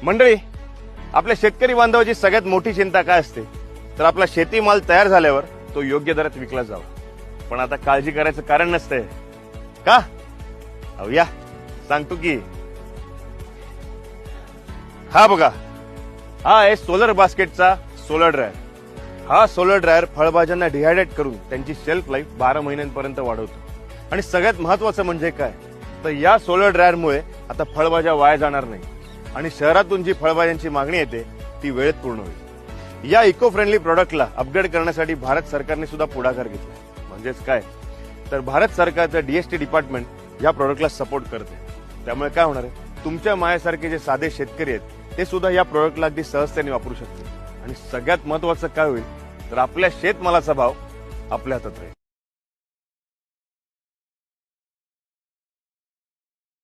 मंडळी, आपल्या शेतकरी बांधवाची सगळ्यात मोठी चिंता काय असते तर आपला शेतीमाल तयार झाल्यावर तो योग्य दरात विकला जावा. पण आता काळजी करायचं कारण नसतंय का? अहो या सांगतो की. हा बघा, हा आहे सोलर बास्केटचा सोलर ड्रायर. हा सोलर ड्रायर फळभाज्यांना डिहायड्रेट करून त्यांची शेल्फ लाईफ 12 महिन्यांपर्यंत वाढवतो. आणि सगळ्यात महत्वाचं म्हणजे काय तर या सोलर ड्रायरमुळे आता फळभाज्या वाया जाणार नाही आणि शहरातून जी फळभाज्यांची मागणी येते ती वेळेत पूर्ण होईल. या इको फ्रेंडली प्रोडक्टला अपग्रेड करण्यासाठी भारत सरकारने सुद्धा पुढाकार घेतला. म्हणजेच काय तर भारत सरकारचं डीएसटी डिपार्टमेंट या प्रोडक्टला सपोर्ट करते. त्यामुळे काय होणार आहे, तुमच्या मायासारखे जे साधे शेतकरी आहेत ते सुद्धा या प्रोडक्टला अगदी सहजतेने वापरू शकतील. आणि सगळ्यात महत्वाचं काय होईल तर आपल्या शेतमालाचा भाव आपल्या हातात राहील.